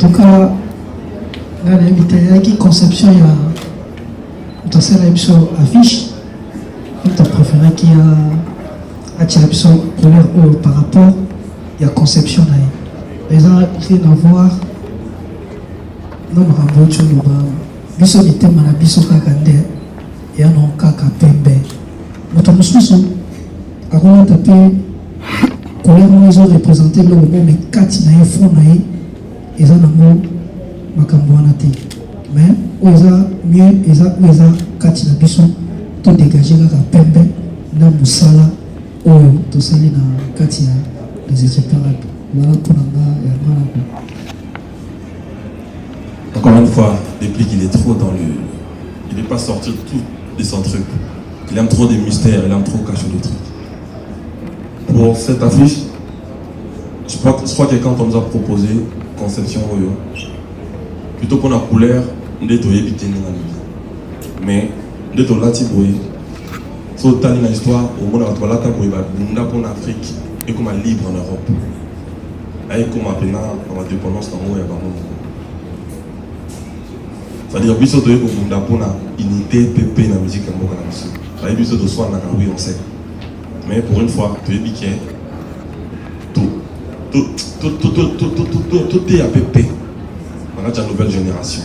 tout cas, dans l'invité, conception, il y a une affiche. Tu as préféré qu'il y a une couleur par rapport à la conception. Les gens rien à voir. Non, je vais vous biso bitema na biso kaka nde ya no kaka pembe moto mosusu akona tape couleur mozo représenter le mot mais kati na fond na eza nango makambo wana te mais oza mieux eza kati na biso to dégager kaka pembe na musala oyo tosali na kati ya les équipements voilà pour ya mwana. Encore une fois, depuis qu'il est trop dans le... Il ne veut pas sortir tout de son truc. Il aime trop des mystères, il aime trop cacher des trucs. Pour cette affiche, je crois que quand on nous a proposé conception Oyo, plutôt pour la couleur, on est au Yébité. Mais, on est au Latiboé. C'est autant une histoire, au monde de la table, on a pour l'Afrique et comme libre en Europe. Et comme on a dépendance dans le monde. C'est-à-dire que nous avons une unité PP dans la musique. C'est-à-dire que nous avons oui, on sait. Mais pour une fois, tu es dit tout est à PP. On a déjà une nouvelle génération.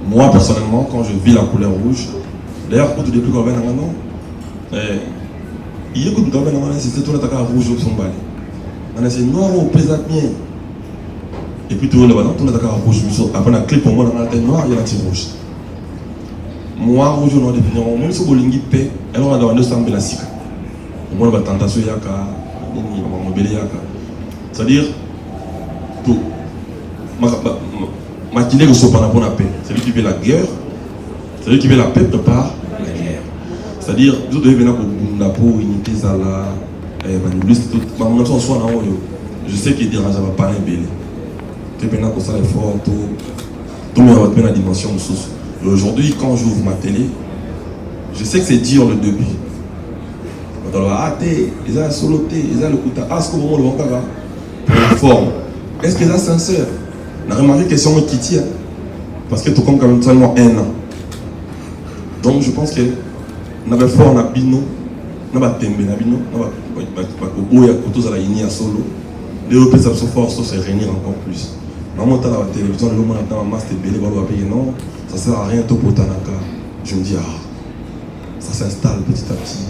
Moi, personnellement, quand je vis la couleur rouge, d'ailleurs, quand tu dis plus qu'on va non, il y a que tu vas c'est tout le rouge au son balai. C'est noir au plaisir bien. Et puis tout le monde, tout le monde rouge. Après la clé pour moi, dans la tête noire, il y a un petit rouge. Moi, rouge, on a défini. On a dit que Bolingi paix, elle aura demandé ça en Bélassique. On a tentation yaka, on a belé yaka. C'est-à-dire, tout. Ma kiné que ce soit pas la paix. C'est lui qui veut la guerre. C'est lui qui veut la paix prépare la guerre. C'est-à-dire, vous devez venir pour Bundapo, Unité Zala, Manibuliste, tout. Je sais qu'il dérange pas un belé. Tout le monde a effort, tout le monde a la dimension de sous. Et aujourd'hui, quand j'ouvre ma télé, je sais que c'est dur le début. On va ils ont soloté, ils ont le coup à ce que vous voulez pour la forme. Est-ce que c'est sincère? On a remarqué que c'est un qui tient. Parce que tout comme quand même seulement un an. Donc je pense que nous avons fort, nous avons bino, nous avons tembe, nous avons solo. Les Européens savent se force, se réunir encore plus. Maman, tu as la télévision, le moment où masse de belé, non, ça ne sert à rien tout pour Tanaka. Je me dis, ça s'installe petit à petit.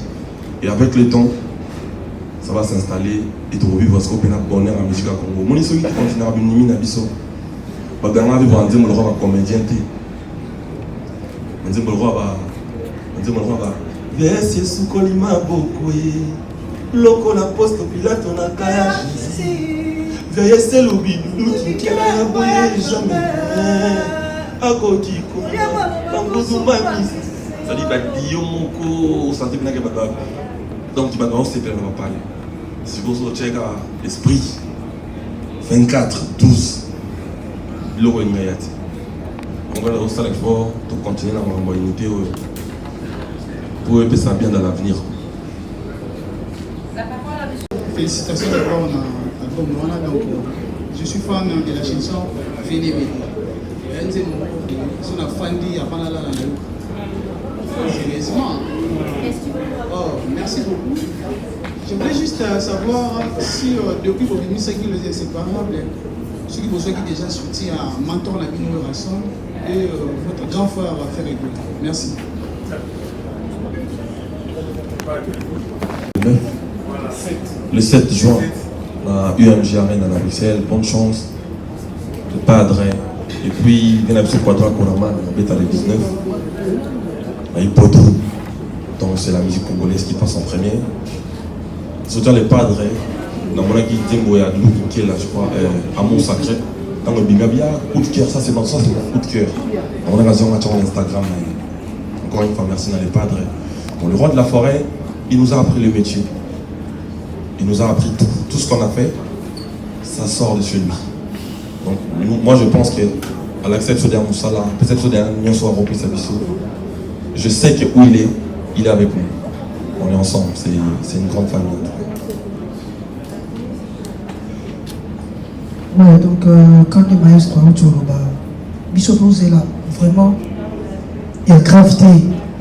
Et avec le temps, ça va s'installer et tu revivre ce qu'on a bonheur en musique à Congo. Mon histoire qui continue à venir à Bisso. Je vais vivre en disant que je suis comédien. Je dis que je suis Vesi Soukolima Bokwe, Loko la poste Pilato na Kaya. Veuillez c'est l'oubli, nous qui n'a pas jamais. À côté, ça dit que Diomoko, santé bien que donc tu vas c'est bien on va parler. Si vous checkez l'esprit 24, 12, l'eau est immédiate. On va aussi aller fort pour continuer dans ma mobilité pour eux ça bien dans l'avenir. Félicitations d'abord on a donc je suis fan de la chanson Véné Véné. C'est une fan de la sérieusement. Oh, merci beaucoup. Je voulais juste savoir si depuis vos venus, c'est qui les inséparables, ceux qui besoin qui déjà soutient à mentor la Bino Rasson et votre grand frère va faire écouter. Merci. Le 7 juin, à UMG Arena à Bruxelles, bonne chance, le padre, et puis il y a un quadra Koraman, on est à le 19, à Hippodo, donc c'est la musique congolaise qui passe en premier. Surtout les padres, dans mon équipe, il y a qui est là, je crois, Amour Sacré, dans le Bimabia, coup de cœur, ça c'est mon coup de cœur. On a raison, on a sur Instagram, encore une fois, merci dans les padres. Bon, le roi de la forêt, il nous a appris le métier. Il nous a appris tout ce qu'on a fait, ça sort de chez lui. Donc, moi je pense qu'à l'exception d'un Moussala, peut-être d'un Nyonso Aropi Sabiso, je sais que où il est avec nous. On est ensemble, c'est une grande famille. Ouais, donc quand les maestros ont tout ils sont posés là, vraiment, il y a gravité,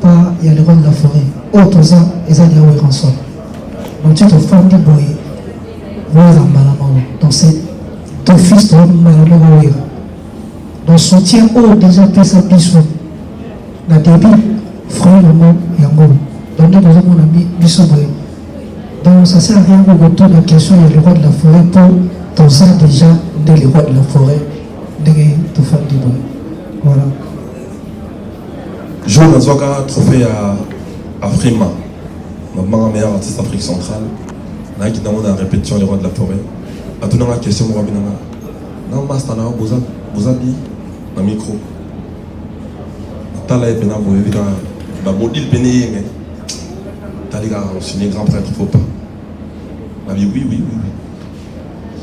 pas il y a le roi de la forêt. Autres ans, ils ont des rançons. Donc tu te formes du boy, voilà, donc c'est ton fils de Malamo. Donc soutien haut déjà fait sa bisou. La débit, frère le mot et amour. Donc nous avons mon ami bisou boy. Donc ça sert à rien au retour de la question, il y a le roi de la forêt pour ton ça déjà de le roi de la forêt. Voilà. Je joue dans un trophée à Frima, ma meilleure artiste d'Afrique centrale. Là, qui demande la répétition les rois de la forêt. À tout la question, moi, non, master, non, vous avez un micro. T'as l'air vous avez la modèle péné, mais t'as les gars, c'est un grand prêtre, faut pas. La vie, oui.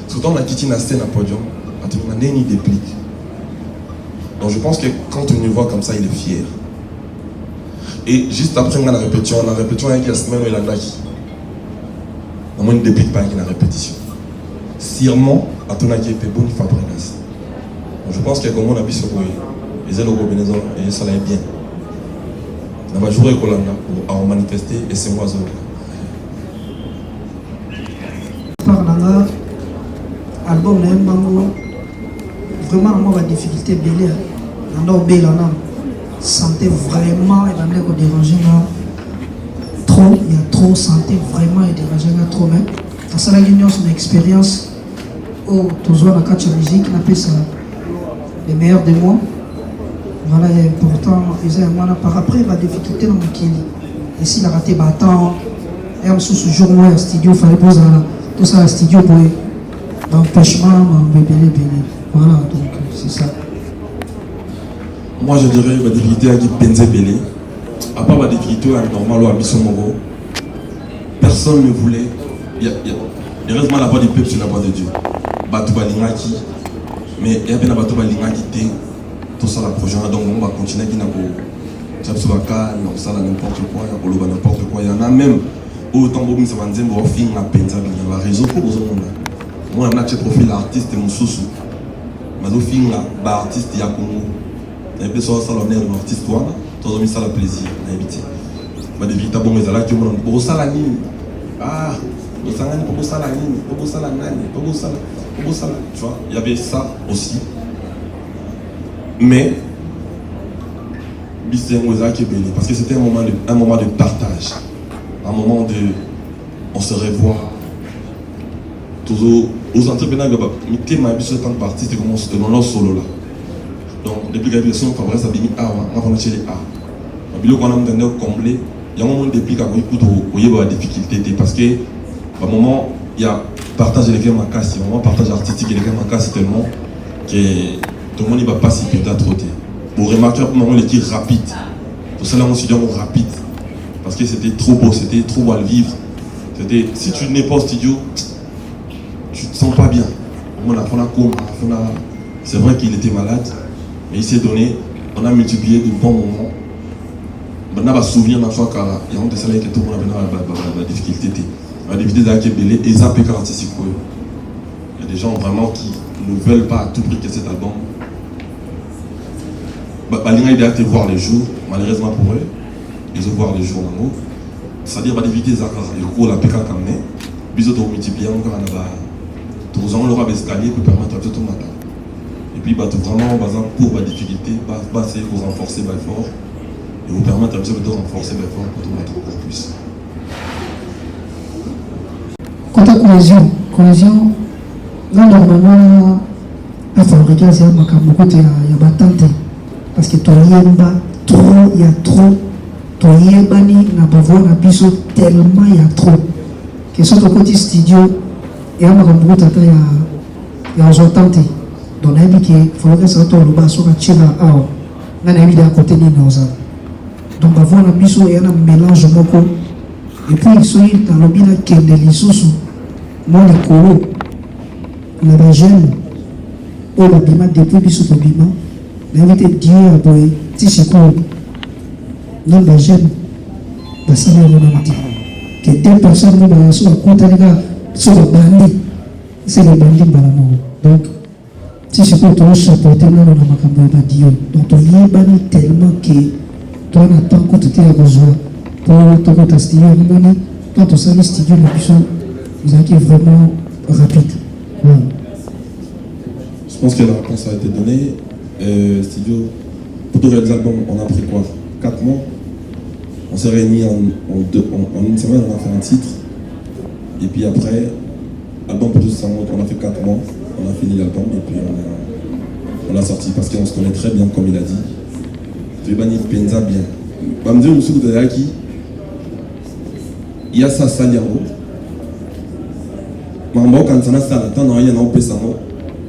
Surtout, on a quitté la scène à podium, à tout le monde, il déplique. Donc je pense que quand on nous voit comme ça, il est fier. Et juste après la répétition, avec la semaine où il a nagi. Moi, il ne déplique pas avec la répétition. Sûrement, à ton avis, il fait bon, il fait après. Donc je pense que comme on a vu sur les ailes au Bénézon, et ça l'a bien. On va jouer avec Olanda pour manifester et c'est moi. Par là, album, vraiment, moi, la difficulté, belé. Santé vraiment et dans les déranger trop, il y a trop santé vraiment et déranger trop même. Dans ça la union c'est une expérience où toujours la catch musique on appelle ça les meilleurs des mois. Voilà, il est important par après la difficulté dans le kili. Et s'il a raté battant et en sous ce jour moi un studio fallait poser tout ça un studio pour l'empêchement bébé. Voilà donc c'est ça. Moi je dirais la difficulté à qui Benze Belé. À part la difficulté à normal ou à Bissomogo, personne ne voulait. Il y a heureusement la voix du peuple sur la voix de Dieu. Batouba Lingaki, mais il y a bien Batouba Lingaki, tout ça la projet. Donc on va continuer à Ginako. Tchabsoubaka, ça n'importe quoi, il y a n'importe quoi. Il y en a même autant de gens qui ont fait la Benza Belé. La raison pour vous moi on a un profil artiste et mon sous-sous. Mais au fin là, artiste il y a Congo. Il y a des gens qui ont fait un artiste, tout le monde a plaisir. Il y a des véritables bons là qui ont dit pour ça la ligne. Ah, pour ça la ligne, pour ça la ligne, pour ça la ligne, pour ça la. Tu vois, il y avait ça aussi. Mais, parce que c'était un moment de partage. Un moment de. On se revoit. Toujours. Aux entrepreneurs, il y a un tant de parties, c'est comme on solo là. Donc, depuis que la question Fabrice a mis A, on va chez les A. Puis, quand on a entendu combler, il y a un moment depuis qu'il y a des difficultés. Parce que, à un moment, il y a partage de l'écran en casse, il y a un moment partage artistique de l'écran en casse tellement que tout le monde ne va pas s'y péter trop. Pour remarquer, à un moment, l'équipe rapide. Pour cela, on se dit rapide. Parce que c'était trop beau, c'était trop beau à le vivre. Si tu n'es pas au studio, tu ne te sens pas bien. C'est vrai qu'il était malade. Mais il s'est donné, on a multiplié de bons moments. Maintenant, on va se souvenir d'un fois qu'il y a un des salaires qui est tout le monde a la difficulté. La difficulté d'Aki Belé et Zapé artistique. Il y a des gens vraiment qui ne veulent pas à tout prix que cet album. Balinga a été voir les jours, malheureusement pour eux. Ils ont voir les jours en haut. C'est-à-dire la difficulté d'Aki la PK quand même. Bisous de multiplier, on a tous ans, l'aura escalier pour permettre à tout le matin. Et puis, vraiment, pour la difficulté, essayer de vous renforcer fort et vous permettre de renforcer fort pour tout mettre encore plus. Quant à cohésion, là, normalement, à fabriquer, c'est un beaucoup de tenter. Parce que il y a trop. Tellement il y a trop. Que ce soit au côté studio, il y a beaucoup de tenter. Donc, il faut que ça soit le bas sur la tira à eau. On a à côté de nos âmes. Donc, on va voir un mélange beaucoup. Et puis, il sont dans le bien qui est délicieuse. Moi, les colos, la jeune, ou la bima, depuis bisou pour bima, l'invité Dieu à boyer, si c'est quoi, non, la jeune, la salle est dit que deux personnes sont à côté de la sur le bandit, c'est le bandit, donc, si c'est pour toi chapeauter dans la makambo ya dio donc on y bani tellement que toi n'attends que tu t'es à besoin pour ton côté studio moni quand on s'est studio la puissance vous avez vraiment rapide. Voilà. Je pense que la réponse a été donnée. Studio, pour tout réaliser l'album, on a pris quoi 4 mois. On s'est réunis en une semaine, on a fait un titre. Et puis après, album pour tout ça, on a fait 4 mois. On a fini l'album et puis on l'a sorti parce qu'on se connaît très bien, comme il a dit. Tribani Penza bien. Va me dire aussi que il y a ça, ça, Mambo quand on a ça, attends, il y a un peu ça.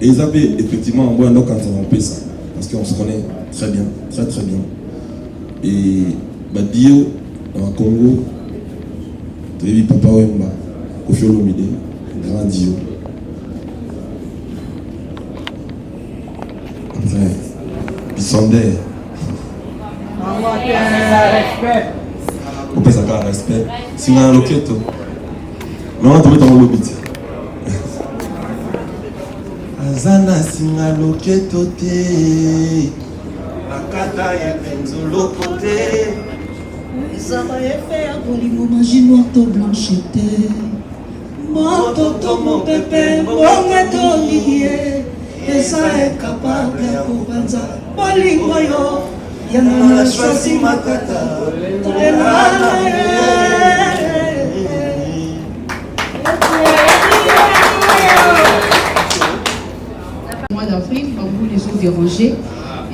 Et ils avaient effectivement un bon quand on a fait ça. Parce qu'on se connaît très bien, très très bien. Et Dio, dans le Congo, Trévi Papa Wemba, Kofi Olomide, grand Dio. Après, Bissondé. On peut ça un respect. Si on a un loqueto, mais on a trouvé dans le lobby. Azana singa loketo te Akata ye penzo lokote Zaba ye fait à bolingo magie noire to blanchete Moto to mon pépé bonga to liye Esa est capable ya kubanza bolingo yo Yana na choisi makata Tolelana d'avril, Bambou les ont dérangés.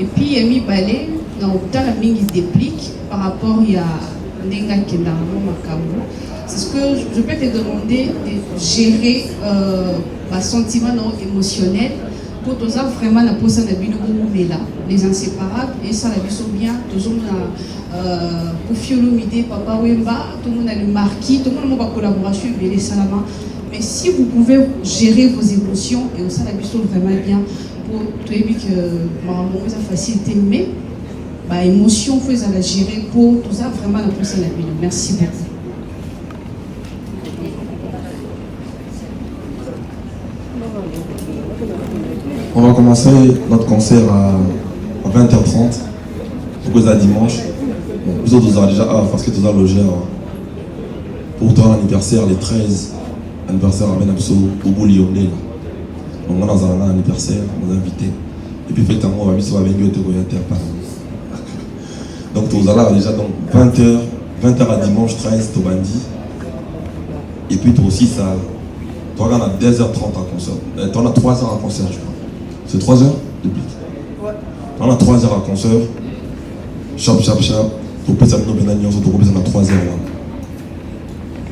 Et puis, il y a mis balai dans le temps, la mingi déplique par rapport à Nenga Kendaramo Makambo. C'est ce que je peux te demander de gérer ma sentiment non émotionnel pour tout ça vraiment la posa na bino là les inséparables et ça la biso bien tout le monde Kofi Olomide Papa Wemba tout le monde a le marquis tout le monde va collaboration et les salama. Mais si vous pouvez gérer vos émotions et aussi la biso vraiment bien pour tout et que maman ça facilité mais bah émotion faut la gérer pour tout ça vraiment la posa na bino. Merci beaucoup. On va commencer notre concert à 20h30 pour que dimanche. Bon, vous autres, déjà parce que tu as logé pour ton anniversaire, les 13 anniversaire à Benabso, au bout lyonnais. Donc on a un anniversaire, on a invité. Et puis effectivement, on va venir sur la venue de donc tu as déjà donc 20h à dimanche 13 au Bandi. Et puis toi aussi ça. Tu regardes à 2h30 en concert. Tu en as 3 heures en concert, je crois. C'est 3 heures de plus. Ouais. Tu en as 3 heures en concert. Chap. Tu peux s'amener au Bénagnon, tu peux s'amener à 3 heures.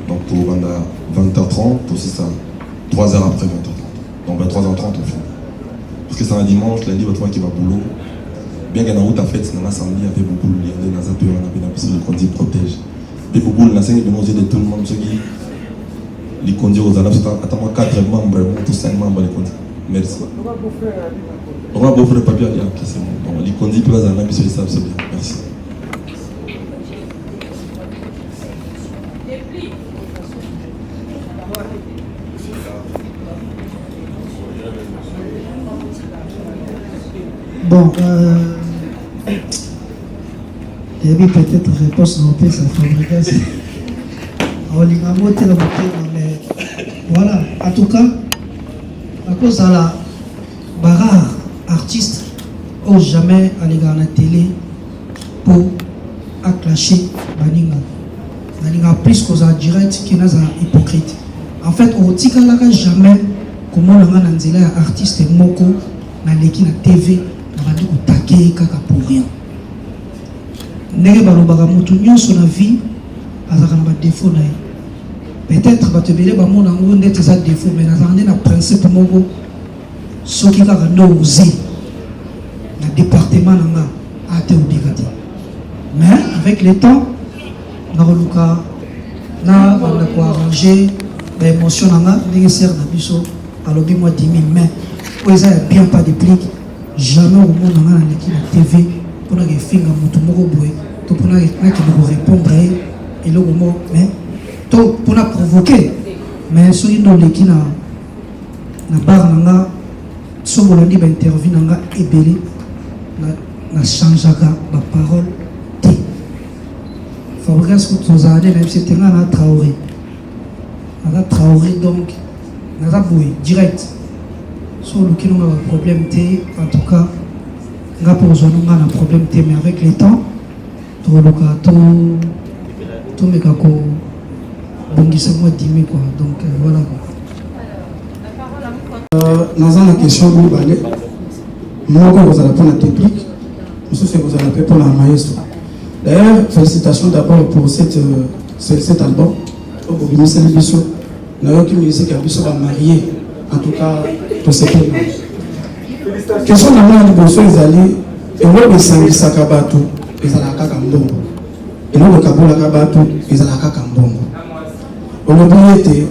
Donc tu vas à 20h30, aussi ça. 3 heures après 20h30. Donc 23h30 on finit. Parce que c'est un dimanche, lundi, votre qui va boulot. Bien qu'il y ait une fête, c'est un samedi, il y a beaucoup de liens, dans un peu, on a besoin de conduire, protège. Et beaucoup de l'enseigne, de tout le monde, ceux qui. Les conduire aux alabs, attends-moi 4 membres, tous 5 membres les conduire. Merci. On va beau faire le papier, ok, c'est bon. Les conduire, puis les alabs, ils savent, c'est bien. Merci. Bon, il y avait peut-être réponse dans le ça fabrique. Mais voilà, en tout cas, à cause de la barre artiste, n'ose jamais aller dans la télé pour acclacher Baninga. Baninga plus qu'aux direct qui n'a hypocrite. En fait, on dit qu'il n'y a jamais comment on a un artiste moko dans l'équipe de TV, on va dire qu'on taquer kaka pour rien. N'est-ce pas le sur la vie, à un défaut. Peut-être que tu vas te mon amour n'est pas défaut, mais dans un principe mogo, ce qui va nous oser, le département a été obligatoire. Mais avec le temps, on a arrangé l'émotion, on a nécessaire à l'objet moi 10 000 mais pour les bien pas de plique, jamais au monde on a l'équipe de TV pour que filles à mon tour pour que répondre et le moment mais pour provoquer mais ceux qui n'ont l'équipe na barre so molandi ba interview nanga ebele na changeaka ba parole te Fabregas kutozade na c'est nga na Traoré donc na boy direct so luki nga ba problème te en tout cas nga pour zonga na problème te mais avec le temps to loka to mekako bongisa moi dimi quoi donc voilà quoi. Dans une question vous allez moi vous allez prendre la technique monsieur c'est vous allez pour la maestro. D'ailleurs félicitations d'abord pour cet album au ministère de l'émission n'a aucun ministère qui a pu se marier en tout cas pour ce qui est question de moi de besoin ils allaient et moi de sangi sakabato ils allaient à Kakambongo et nous de Kabola Kabato ils allaient à Kakambongo on a été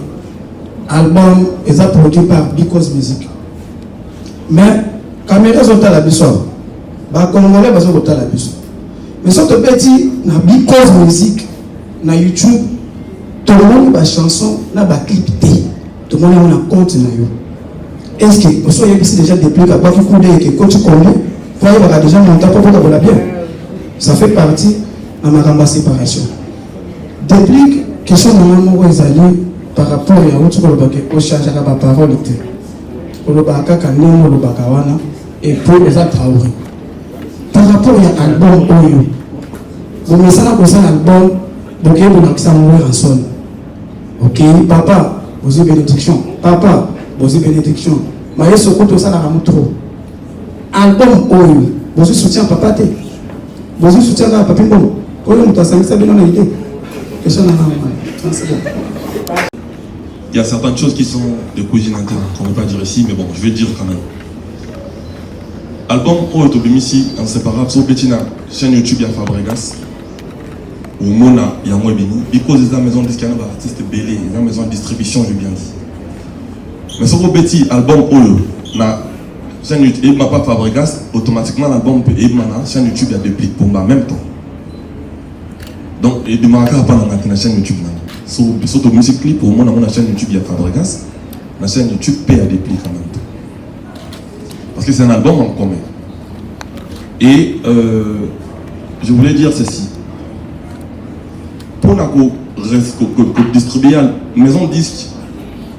album est produit par Because Music. Mais caméra sont à la biso. Ba congolais ba sont à la biso. Mais sont petit na Because Music na YouTube tout le monde ba chanson na ba clip té. Tout le monde a compte na yo. Est-ce que vous soyez ici déjà depuis à pas couler que quand tu connais, voyez va déjà monter pour la bien. Ça fait partie de ma grande séparation. Depuis question de maman où ils allaient par rapport à autre chose au change à la parole au lobaka kané au lobaka wana et pour les Traoré par rapport à album oyo vous me ça pour ça album donc il faut que ça mourir en son ok papa vous avez bénédiction papa vous avez bénédiction mais ce que tout ça la trop album oyo vous soutien papa té vous soutien à papa bon oyo mutasangi ça bien on idée question na c'est bon. Il y a certaines choses qui sont de cuisine interne, qu'on ne peut pas dire ici, mais bon, je vais dire quand même. Album Autobimisi, inséparable, sur la chaîne YouTube, il y a Fabregas, ou Mona, il y a Mwebini, because ils ont maison de disque, il y a un artiste belé, ils ont maison de distribution, j'ai bien dit. Mais sur le petit album Olo, la chaîne YouTube, et ma pas Fabregas, automatiquement l'album peut être la chaîne YouTube, il y a deux clips pour moi en même temps. Donc, il ne manquera pas dans la chaîne YouTube. Sur ton musique clip, au moins dans la chaîne YouTube, il y a Fabregas. La chaîne YouTube paie à des clips en même temps. Parce que c'est un album en commun. Et je voulais dire ceci. Pour distribuer une maison de disque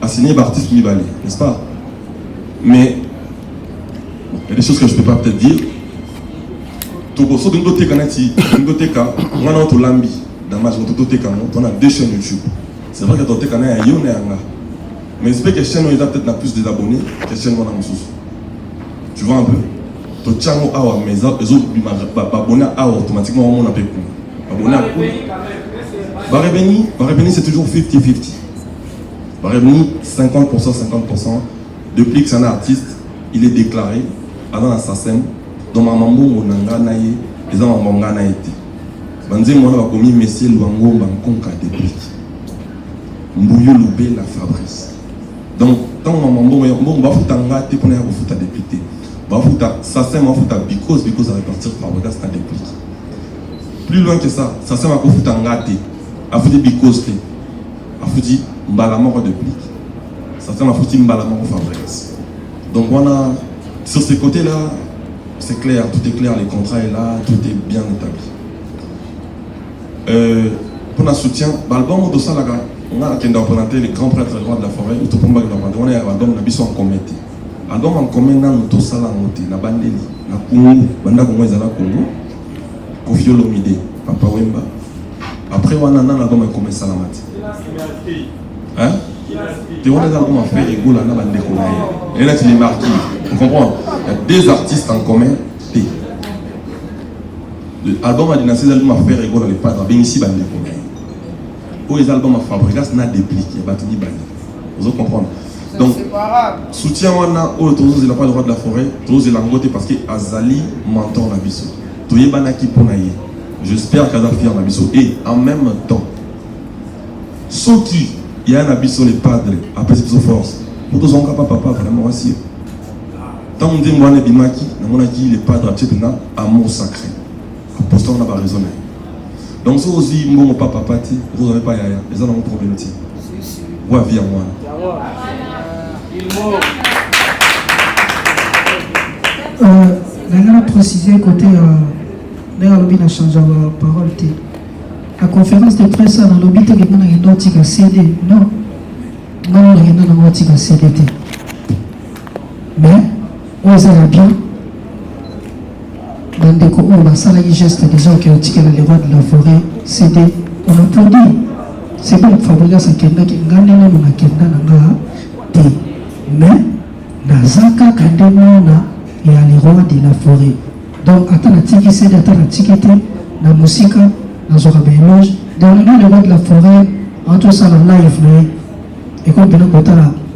assignée par artiste Mibali, n'est-ce pas? Mais il y a des choses que je ne peux pas peut-être dire. Tout ce que on a un lambi. Dans ma on a deux chaînes YouTube. C'est vrai que tu as un Yon et un. Mais c'est que chaîne où peut-être plus d'abonnés que chaîne où on a un sous. Tu vois un peu? Tu as un hour, mais les autres abonnés automatiquement on a payé. Abonnés à Barebeni, c'est toujours 50-50. Barebeni, 50%, 50%. Depuis que c'est un artiste, il est déclaré avant l'assassin. Dans ma mambo, on a gagné, les gens ont gagné. Banze mwana bakomi Messie Luango Bankonka depuis Mbouyo Loubé la Fabrice. Donc tant maman bon va foutre ngata te pour na foutre député. Va foutre ça c'est ma foutre because à répartir Fabregas ta député. Plus loin que ça c'est ma foutre ngata a foutre because te. A foutre mbala moko depuis. Ça c'est ma foutre mbala moko Fabregas. Donc on a sur ces côtés-là c'est clair, tout est clair, les contrats est là, tout est bien établi. Pour le soutien, l'album de Salaga, on a représenté les grands prêtres droits de la forêt, on a l'album de en comité. L'album en commun, on a tout ça, la Bandeli, la Congo, Banda Congo et Zala Congo, Kofi Olomide, Papa Wemba. Après, on a un album en commun Salamati. Hein? Tu vois les albums à faire et Goula, on a Bandé Konaï. Et là, tu les marques. Tu comprends? Il y a deux artistes en commun. L'album a dit dans ces albums à faire égaux dans les padres, bien ici, il y a les albums à Fabregas n'a dépliqué, il y a battu ni vous comprenez? Donc, soutien, on a, tous il n'a pas le droit de la forêt, tous il a ngoté parce que Azali mentor la biso. Tout est banaki pour naïe. J'espère qu'Azali fait un abisso. Et en même temps, sauf qu'il y a un abisso, les padres, après c'est force. Pour tous, on ne peut pas papa vraiment assis. Tant on dit, moi, on a dit les padres, amour sacré. Pour on n'a pas raisonné. Donc, si vous dites, mon papa, vous n'avez pas yaya, les gens ont un problème. Vous avez moi. a précisé côté d'ailleurs le a changé la parole. La conférence de presse dans le but que on a un CD. Non, on a un CD. Mais on est bien. Dans des cas où on a ça les gestes des gens qui ont tiré les rois de la forêt, CD, on applaudit. C'est bon, Fabrice ça qui est là qui gagne là, on a qui est là, mais Nazaka Kandemona et à les rois de la forêt. Donc, attends la tiki c'est attends la tiki la musique, la zorabe éloge. Dans le nom des rois de la forêt, entre ça la live, et comme bien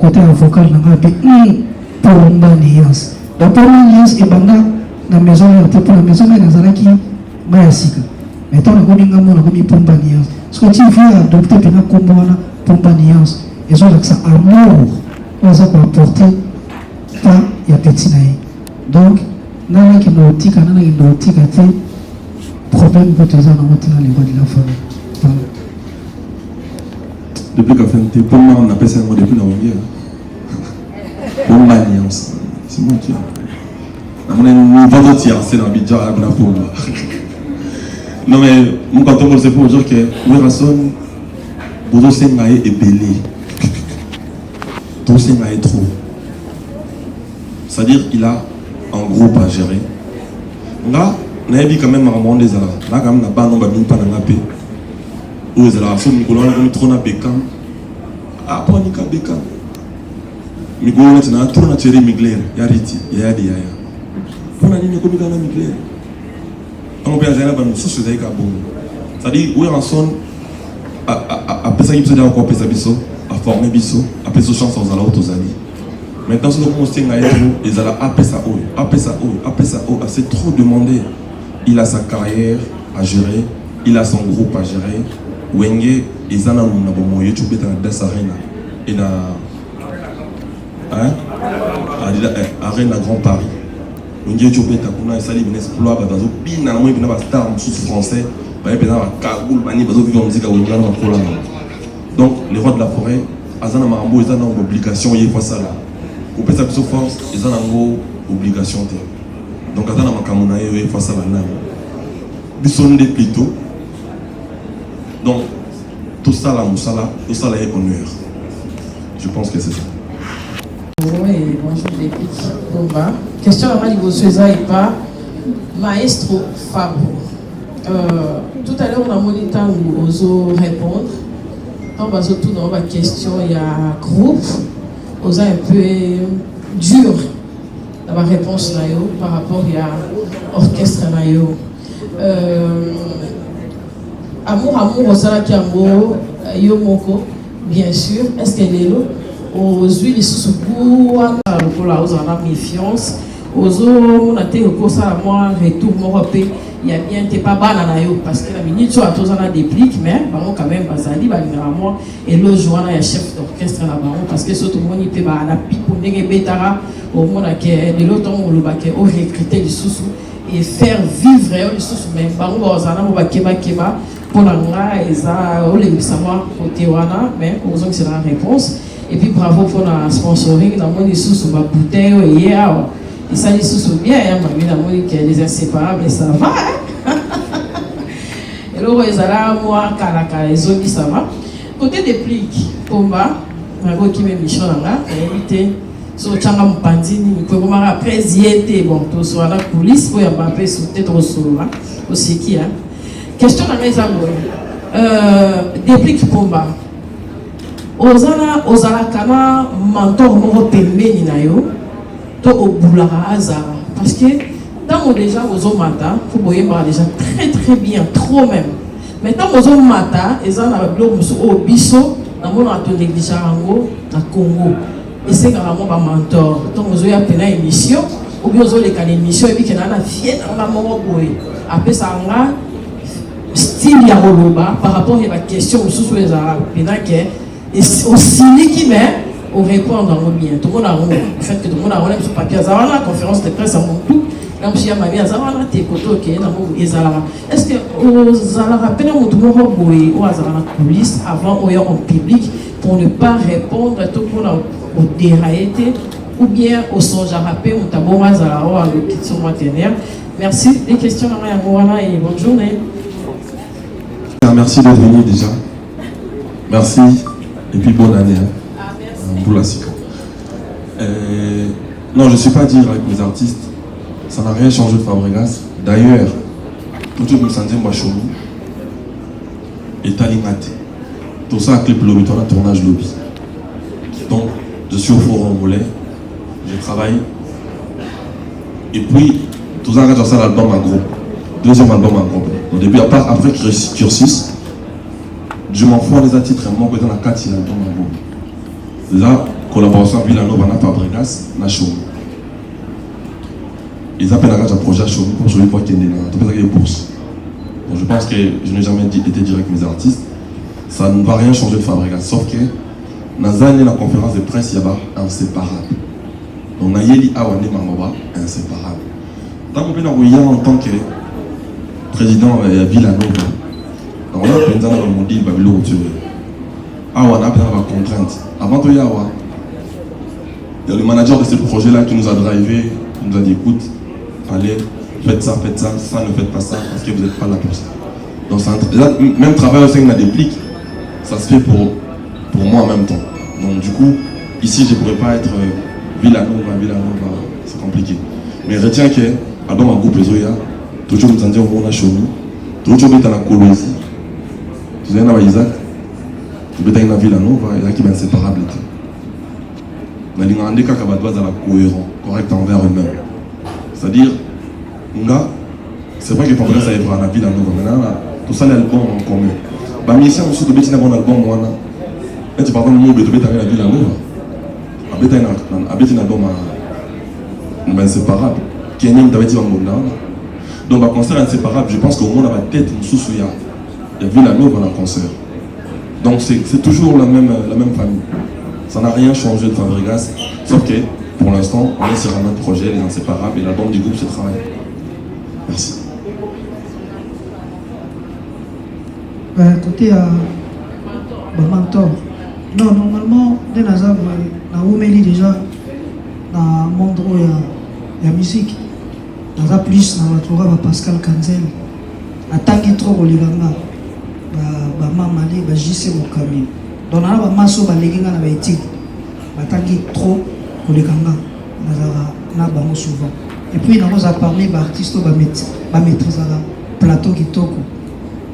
côté avocat, on a dit pour une alliance. Donc, pour une alliance, et pendant la maison, pour la maison, mais Nazaraki, Mayasika. Mais tant que nous avons mis pour une alliance. Ce que tu veux adopter pour une alliance, et ça, c'est amour, on va apporter. Pas il y a petit naïf. Donc, nana qui nous tique, nana qui nous tique, problème pour les gens dans les rois de la forêt. Depuis qu'à fait, pour moi, on appelle ça un mot depuis la mondiale. Pour l'alliance. C'est mon Dieu. On est une vente entière, c'est dans Bidja, à Bnafo. Non, mais, mon canton, c'est pour dire que, oui, Rasson, Bodo Sengaye est belé. Tout Sengaye est trop. C'est-à-dire qu'il a un groupe à gérer. Là, on a vu quand même un moment des alars. Là, quand même, on a pas de paix. Où les alars sont, on a trop de bécam. Ah, pas de bécam. Mais on a trop de tiré migler. Yariti, yadi yaya. On a dit que on a migler. On peut aller là-bas, nous sommes sur les cabos. C'est-à-dire, où est son après ça, il peut encore appeler ça biso, à former biso, appeler sa chance aux alars aux alliés. Maintenant, si on tient à être, ils allaient appeler ça, c'est trop demandé. Il a sa carrière à gérer, il a son groupe à gérer. Wenge, ils en ont un moyen de faire des arènes. Il a arène à Grand Paris. Wenge, tu peux faire un sali, un exploit, un bin, un star, un sous français, un cagoule, un musique à donc, les rois de la forêt, ils ont une obligation, ils font ça là. Pour faire ça force, ils ont une obligation. Donc, quand on a un camouna, ils font ça là. Ils sont des plutôt. Donc, tout ça là, tout ça là est honneur. Je pense que c'est ça. Oui, bonjour les petits Bomba. Question à Malibu Sueza et pas Maestro Fabo. Tout à l'heure, on a monité où Ozo répondre. On va surtout dans la question, il y a un groupe. Ozo un peu dur dans la réponse par rapport à l'orchestre. Amour, Osala Kiambo, Yomoko, bien sûr. Est-ce qu'elle est là? Aux huiles sous pour la méfiance. Aux on a été au cours ça moi retour mon il y a bien t'es pas banana parce que la minute soit tous en a des pliques mais bon quand même basali moi et le joint il y a chef d'orchestre là bas parce que surtout mon il peut ba la pique pour nègre betara au monde que de l'autre on le baquet au recruter du sous et faire vivre le sous mais ba on va on keba pour la nga et ça on les savoir côté wana mais heureusement que c'est la réponse. Et puis bravo pour la sponsoring, dans mon sous sur ma bouteille hier. Et ça les sous bien, mais dans mon qui est des inséparables, ça va. Et là, ils allaient moi, Kalaka, les autres, ça va. Côté des pliques, combat, Mago qui met Michel là, invité. Sur le Changa Mpandini, il peut voir après, y était bon, tout soit la police, pour y avoir sur tête au sol là, aussi qui a. Question à mes amis. Des pliques combat. Ozala kana mentor moko pembeni na yo to obulaka azara parce que tant déjà ozo mata faut boyemba déjà très bien trop même mais tant ozo mata ezana ba blog musu o biso na mona to négliger yango na Congo et c'est carrément ba mentor tant ozo ya pena émission ou bien ozo le kana émission et puis que na fier na moko boy après ça nga style ya roloba par rapport à la question musu ezala pena que et aussi qui met au répondre dans le bien. Tout le monde a le fait que tout le monde a ce papier. La conférence de presse à mon tout. Comme si ma vie a tes côtés qui est dans le est-ce que vous allez rappeler tout le monde ou à la police avant ou en public pour ne pas répondre à tout le monde au déraillé ou bien au songe à rapper ou tabouras à la hora de kitso maternaire. Merci. Des questions à Maya et bonne journée. Merci d'être venu déjà. Merci et puis bonne année. Ah, merci. Pour la SICA. Non, je ne suis pas dire avec mes artistes. Ça n'a rien changé de Fabregas. D'ailleurs, tout le monde s'en moi chez nous. Et Talingate. Tout ça, clip lobby, toi, tournage lobby. Donc, je suis au forum Moulin. Je travaille. Et puis, tout ça, quand j'ai l'album en groupe. Deuxième album en groupe. Au début, après Cursus, je m'en fous des titres. Moi, je suis dans la 4 album en groupe. Là, collaboration avec Villanova, on a Fabregas, on a Choumi. Ils appellent un projet à Choumi pour Choumi pour qu'il y ait des bourses. Donc, je pense que je n'ai jamais été direct avec mes artistes. Ça ne va rien changer de Fabregas, sauf que dans la conférence de presse, il y a inséparable. Donc, on a Yeli Awane Mamoba, inséparable. Tant qu'on peut en tant que président de Villanova, donc on a appelé dans le modèle Babylone. On a appelé dans la contrainte. Avant de y avoir, il y a le manager de ce projet-là qui nous a drivé, qui nous a dit écoute, allez, faites ça, ça, ne faites pas ça, parce que vous n'êtes pas là pour ça. Donc, là, même travail au sein de la déplique, ça se fait pour moi en même temps. Donc, du coup, ici, je ne pourrais pas être Villanova, c'est compliqué. Mais retiens que, dans ma groupe, les Oya, toujours nous en disons, on a chez nous, toujours nous dans la Colombie, tu sais, Isaac, tu peux être dans la Villanova, il y a qui est inséparable. On a dit que les gens cohérent, correct envers eux-mêmes. C'est-à-dire, c'est vrai que Fabregas ça est dans la Villanova, maintenant, tout ça, l'album en commun. Mais si on se dit que un album, tu parles de mot, tu peux être dans la Villanova. Tu peux être dans un album inséparable. Qui est même dit en monde. Donc, un concert inséparable, je pense qu'au monde, à la tête, il y a Villanova dans le concert. Donc, c'est toujours la même famille. Ça n'a rien changé de Fabregas, sauf que pour l'instant, on est sur un autre projet, les inséparables, et l'album du groupe se travaille. Merci. Côté mentor. Non, normalement, dès Nazar, on a déjà dans le monde où il y a musique. Nazar plus, dans la Pascal Kanzel. Atangi trop au Liganga. Mamali, JC Mokami. Donc, on a masso baléginga na éthique. Batangi trop pour les ganga. Na bango souvent. Et puis, on a parlé d'artistes qui maîtrisent le plateau qui toque.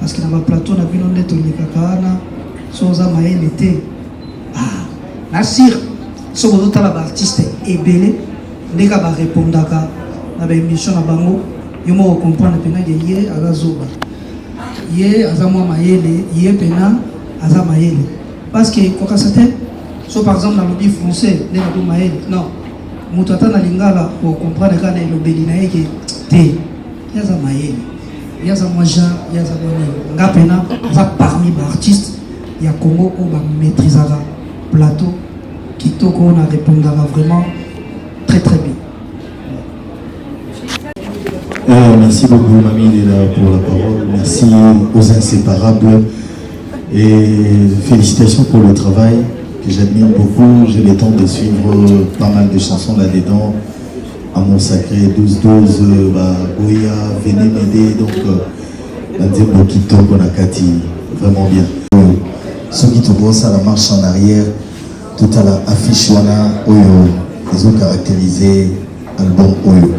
Parce que dans le plateau, on a vu que les kakana, sans amaïl était. Nassir, si vous avez un artiste ébélé, les gars répondent à l'émission à Bango, ils vont comprendre que y est à la zoba. Yé azamwa maele yé pena azama maele parce que quoi ça fait so par exemple dans le lobby français les na maele non mutata na lingala pour comprendre quand le lobby na yeke té yaza maele yaza moja yaza boni nga pena za parmi les artistes ya Congo on va maîtriser le plateau qui toko on a répondra vraiment très très bien. Merci beaucoup, Mamie Léla, pour la parole. Merci aux inséparables et félicitations pour le travail que j'admire beaucoup. J'ai le temps de suivre pas mal de chansons là-dedans. Amour sacré, 12-12, Goya, venez m'aider. Donc, Nandembo Kito, Bonakati, vraiment bien. Ceux qui te bossent à la marche en arrière, tout à la affiche Wana, Oyo, ils ont caractérisé l'album Oyo.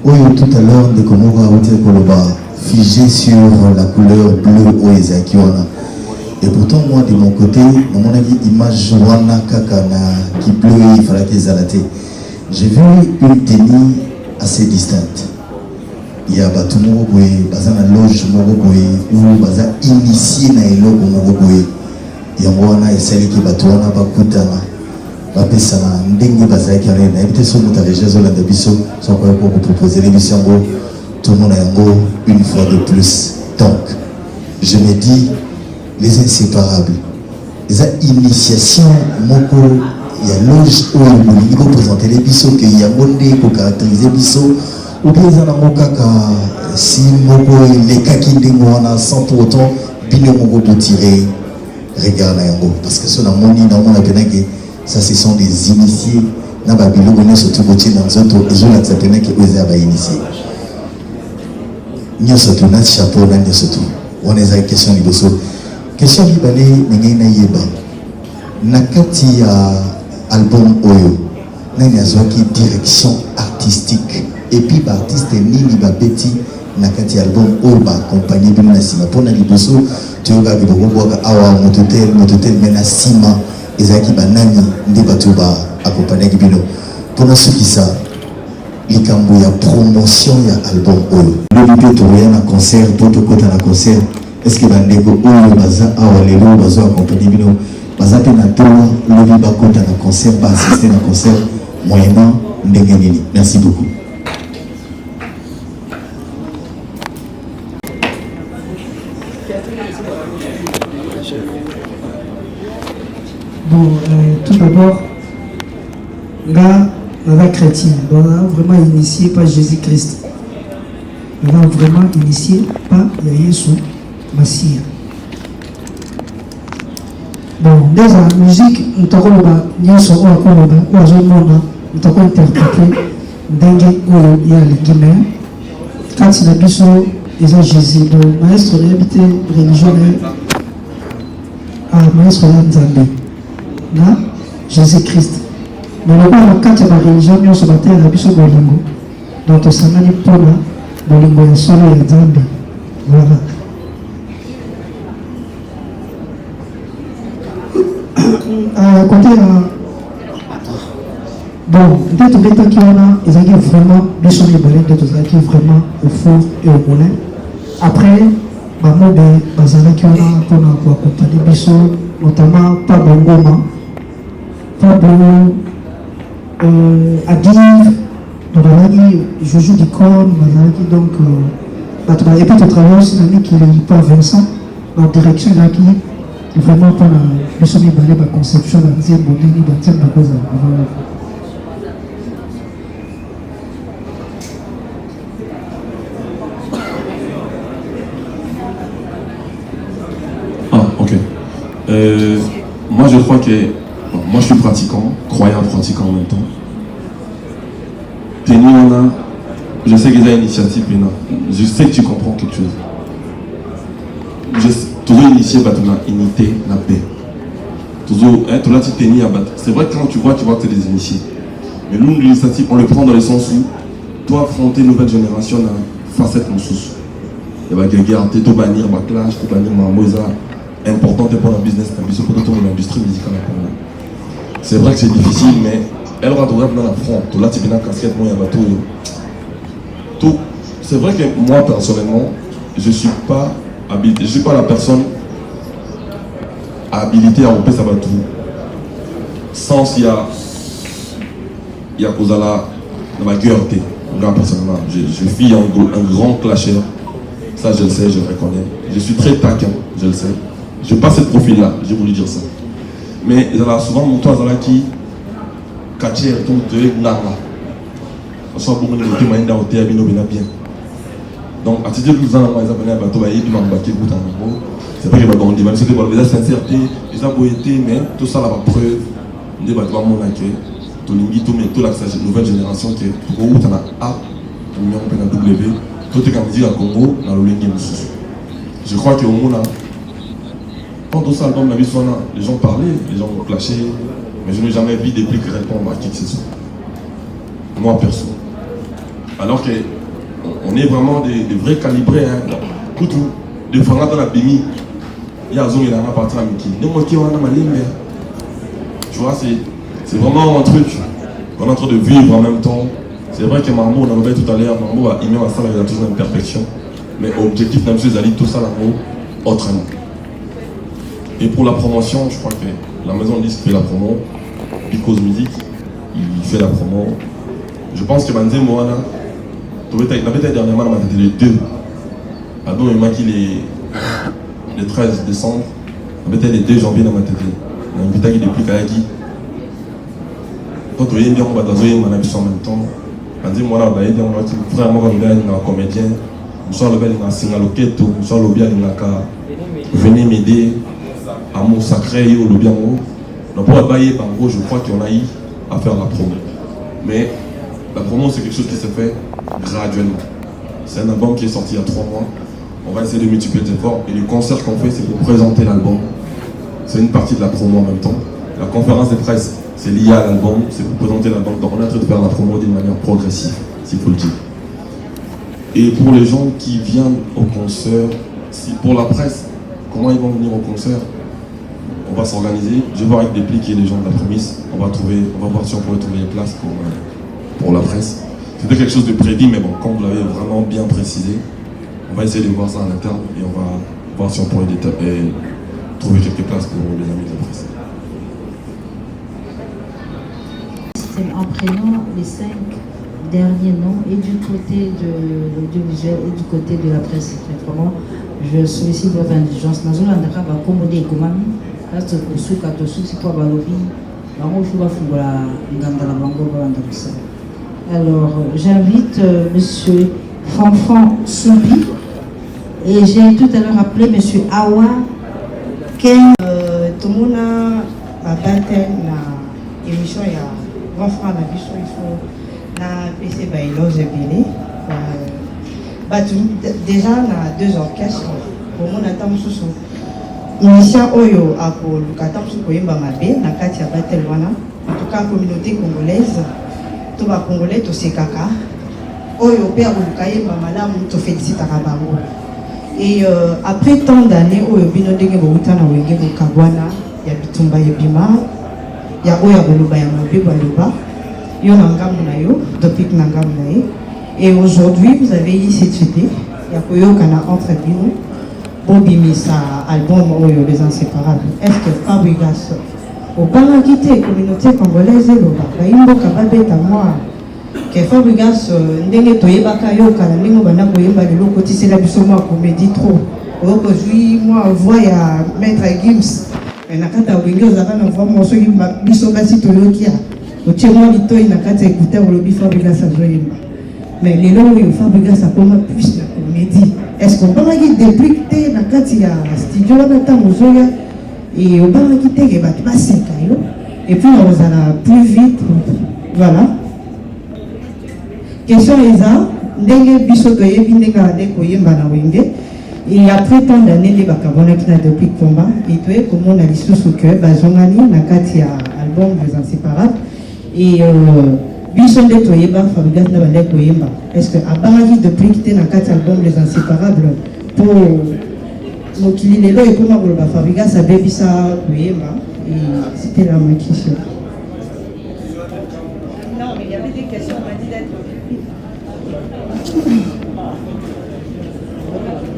Oui, tout à l'heure, de Komora Hotel Koloba, figé sur la couleur bleue Oezakiwana. Et pourtant, moi, de mon côté, dans mon avis, image Wana Kakana qui pleut, il fallait qu'ils alaient. J'ai vu une tenue assez distincte. Il y a Batou Moroboé, Bazana Loge Moroboé, ou Baza initié na Eloko Moroboé. Il y a Wana et celle qui Batouana Bakutana. Bapesana ndenge bazaki na éviter son mutareje zo la biso sans quoi pour vous proposer l'émission tout le monde a une fois de plus. Donc je me dis les inséparables les initiations moko il y a loge où il faut présenter les biso que il y a monde pour caractériser biso ou bien ça na mokaka si moko les kaki ndenge wana sans pour autant bino moko pour tirer regard na yango parce que sur la moni dans mon apenage ça, ce sont des initiés na ba biloko nyonso tu botie na nzoto ezolakisa pene ke oyo eza ya bainitie nyonso tu na chapeau na nyonso tu wana eza question liboso. Question mibale ndenge nayeba na kati ya album oyo nani azwaki direction artistique et puis baartiste nini babeti na kati ya album oyo baakompagne bino na nsima mpona liboso toyokaki bokobwaka awa mototel me na nsima ezalaki banani nde bato baakompagnaki bino mpona sukisa likambo ya promotion ya album oyo lobi mpe tokoya na concert mpo tokota na concert est-ce que bandeko oyo baza awa lelo bazo akompagne bino baza mpe na droit lobi bakota na concert baassiste na concert moyennement ndenge nini? Merci beaucoup. Bon, tout d'abord, là, on a chrétien, on a vraiment initié par Jésus-Christ. On a vraiment initié par Jésus Messie. Bon, dans la musique, nous avons interprété Dengue ou Yali Guinée. Quand il a dit ça, ils ont Jésus. Le maître de l'habité religieux à maître Nzambe. Là, Jésus-Christ. Mais le roi, quand il y a la religion, nous sommes à terre, il y a Bolingo. Donc, ça m'a dit pour là, Bolingo est solo et Nzambe. Voilà. Côté bon, peut-être que qui on a, ils ont vraiment des choses de balai, d'autres qui vraiment au four et au moulin. Après, maman de bazala qui on a pour accompagner biso, notamment Pablo Ngoma, Pablo Adil, Bazalaki, Jojo Dicon, Bazalaki donc et puis tu travailles aussi dans qui est pas Vincent, dans direction là qui vraiment pour la sommet balai la conception la deuxième bonne la deuxième de cause. Moi je crois que moi je suis pratiquant, croyant pratiquant en même temps. Je sais qu'il y a une initiative, je sais que tu comprends quelque chose. Toujours initié par la unité, la paix. Toujours, c'est vrai que quand tu vois que tu es des initiés. Mais nous, l'initiative, on le prend dans le sens où toi affronter une nouvelle génération dans facette de sous. Il va garder tout bannir, ma clash, tout bannir ma moza. Important pour le business, pour l'industrie musicale. C'est vrai que c'est difficile, mais elle va trouver dans la front. Tout là, tu viens casquette, moi, il y a tout. C'est vrai que moi, personnellement, je ne suis pas habilité. Je ne suis pas la personne habilitée à romper ça va tout. Sans il y a cause à la gueuleté. Moi, personnellement, je suis un grand clasher. Ça, je le sais, je le reconnais. Je suis très taquin, je le sais. Je n'ai pas ce profil-là, j'ai voulu dire ça. Mais il y a souvent mon toit qui caché comme de nana. Soit beaucoup de témoignages dans le bien. Donc, à titre de vous en avez abonné à bateau, il m'a embarqué pour un mot. C'est pas que je vais dire, c'était pour la sincérité, les aboyetés, mais tout ça, la preuve, de battre mon accueil, tout la nouvelle génération qui est pour vous, tu as A, numéro W, tout est comme dire à Congo, dans le ligne. Je crois qu'au monde, quand ça, album, les gens parlaient, les gens ont clashé, mais je n'ai jamais vu des prix qui répondent à qui que ce soit. Moi, perso. Alors qu'on est vraiment des vrais calibrés. Tout, des francs dans la BMI, il y a un zone qui est à partir de Miki. Tu vois, c'est vraiment un truc qu'on est en train de vivre en même temps. C'est vrai que Marmot, on en avait tout à l'heure, Marmot a aimé ma salle, il a toujours une perfection. Mais objectif, même si ils allaient tout ça, autrement. Et pour la promotion, je crois que la maison de disque fait la promo, Picos Music, il fait la promo. Je pense que Banzé Moana, tu avais dernièrement les deux. Adon et Maki le 13 décembre, tu avais les 2 janvier dans ma tête. On a invité depuis Kayaki. Quand tu es bien, on va dans un en même temps. Banzé Moana, on va aider, on va dire, vraiment, on va un comédien. Je suis le bel, on a Singaloketo, je suis le bien, on a venez m'aider. Amour sacré ou le bien haut. Donc pour bailler par gros, je crois qu'on a eu à faire la promo. Mais la promo, c'est quelque chose qui se fait graduellement. C'est un album qui est sorti il y a 3 mois. On va essayer de multiplier les efforts. Et le concert qu'on fait, c'est pour présenter l'album. C'est une partie de la promo en même temps. La conférence de presse, c'est lié à l'album, c'est pour présenter l'album. Donc on est en train de faire la promo d'une manière progressive, s'il faut le dire. Et pour les gens qui viennent au concert, pour la presse, comment ils vont venir au concert? On va s'organiser. Je vais voir avec Déplique et les gens de la prémisse. On va voir si on pourrait trouver les places pour la presse. C'était quelque chose de prédit, mais bon, comme vous l'avez vraiment bien précisé, on va essayer de voir ça en interne et on va voir si on pourrait trouver quelques places pour les amis de la presse. En prenant les 5 derniers noms et du côté de l'audiovisuel et du côté de la presse, vraiment, je sollicite votre indulgence. Alors, j'invite monsieur Fanfan Soubi et j'ai tout à l'heure appelé monsieur Awa Ken. Tout le monde a battu na émission il y a grand frère na biso il faut na PC bailo zebele déjà na 2 orchestres pour mon attend mususu musicien oyo ako lukata mususu koyemba mabe na kati ya battle wana en tout cas communauté congolaise to ba congolais to sekaka oyo pe akoluka yemba malamu to félicitaka bango. Et après tant d'années oyo bino ndenge bouta na wenge bokabwana ya bitumba yebima ya oya boloba ya mabe baloba yo na ngambu na yo topic na ngambu na ye. Et aujourd'hui vous avez eu cette idée ya koyokana entre bino bobimisa album oyo les inséparables. Est-ce que Fabrigas obangaki te communauté congolaise eloba bayimboka babeta moi que Fabrigas ndenge toyebaka yokana ndenge bana koyemba lelo kotisela biso mwa comédie trop okozwi mwa voix ya maître Gims na kata wenge ozaka na voix mo soki biso basi toyokia otie mwa litoi na kata écouteur olobi Fabrigas azoyemba. Mais lelo oyo Fabrigas akoma plus na comédie. Est-ce qu'on bangaki déplique te na kati ya studio wana ntango ozoya et obangaki teke bato baseka yo et puis on ozala plus vite. Voilà. Question eza ndenge biso toyebi ndenge ade koyemba na wenge et après tant d'années les bakabonaki na depuis combat et toye komona lisusu que bazongani na kati ya album Les Inséparables et biso nde toyeba Fabrigas na bande koyemba. Est-ce que abangaki depuis te na kati album Les Inséparables pour mokili lelo ekoma koloba Fabrigas abebisa koyemba et c'était là ma question. Non, mais il y avait des questions, on m'a dit d'être.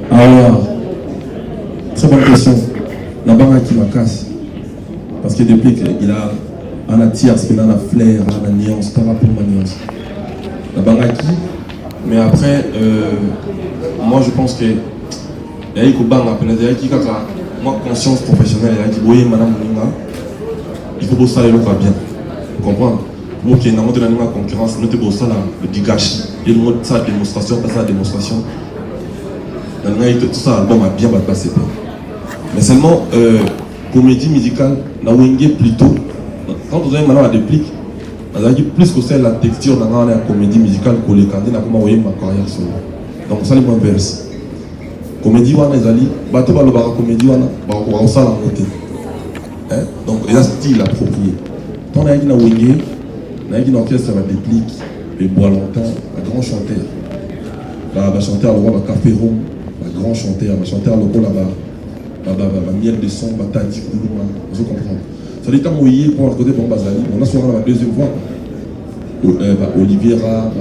Alors, très bonne question. La banque qui m'a casse. Parce que depuis qu'il a un tierce, il a la flair, la nuance, par rapport à la nuance. La banque qui, mais après, moi je pense que il y a eu qui moi conscience professionnelle, il y a qui oui madame il faut bosser ça bien. Vous comprenez? Pour qu'il y ait une concurrence, nous devons ça le gâchis. Et le mode ça démonstration, pas ça démonstration. Tout ça, l'album a bien passé. Mais seulement, comédie musicale, na wenge plutôt. Quand vous avez maintenant la déplique, vous avez plus que c'est la texture dans la comédie musicale que les candidats comment voyez ma carrière solo. Donc ça les moins verse. Comédie wana ezali, bato ba lobaka comédie wana, ba ko ça la montée. Hein? Donc il y a un style approprié. Tant on a na wenge, na une orchestre la déplique, les bois longtemps, un grand chanteur. Va chanter à l'endroit café rome. Un grand chanteur, un chanteur local là-bas, miel de son, tadi koulouma, vous comprenez. Ça dit, quand on y est, pour le côté de Bazali, on a souvent la deuxième voix. Oliviera,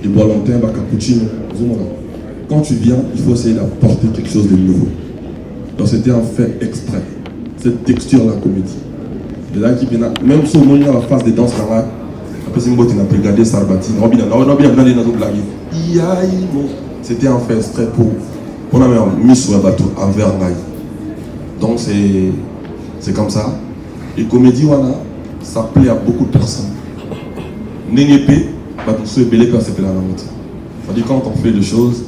les bois longtemps, cappuccino, vous comprenez. Quand tu viens, il faut essayer d'apporter quelque chose de nouveau. Donc c'était un fait exprès, cette texture-là, comédie. Et là, même si on a la phase de danse là, après c'est une boîte, on a brigadier Sarbati, on a bien regardé dans notre blague. C'était un fait exprès pour on a mis sur un bateau à Vernaille. Donc c'est comme ça. Et comédie wana, ça plaît à beaucoup de personnes. N'engépé, c'est belé quand c'était la note. C'est-à-dire quand on fait des choses,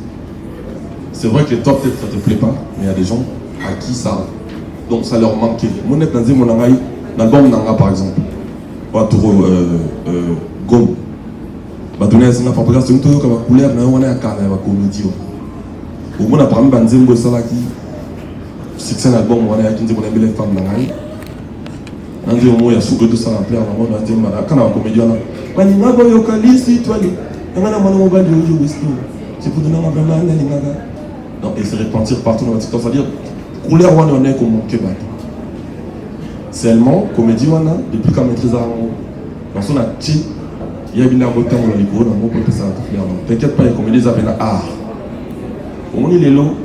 c'est vrai que toi peut-être ça te plaît pas, mais il y a des gens à qui ça, donc ça leur manquait. Mon est dans mon l'album Nanga par exemple. Toro gomme. Donner un papier, c'est une couleur, on a un cas, on a comédie. Au moins, après, on a un salaki. C'est un album, on a une belle femme dans la vie. On a dit au moins, il y a souvent tout ça à plaire. On a dit, quand on a un comédien, on a dit, on a un localiste, on a dit, on a un mobile de whisky. C'est pour donner un mobile de donc, et se repentir partout dans le TikTok. C'est-à-dire, couleur, on est comme un kebab. Seulement, comédie, on a, depuis qu'on maîtrise la langue, dans son actif, il y a une beauté dans le livre, dans mon côté, ça va te faire. T'inquiète pas, les comédies, ça fait un art. Au moins, les lots,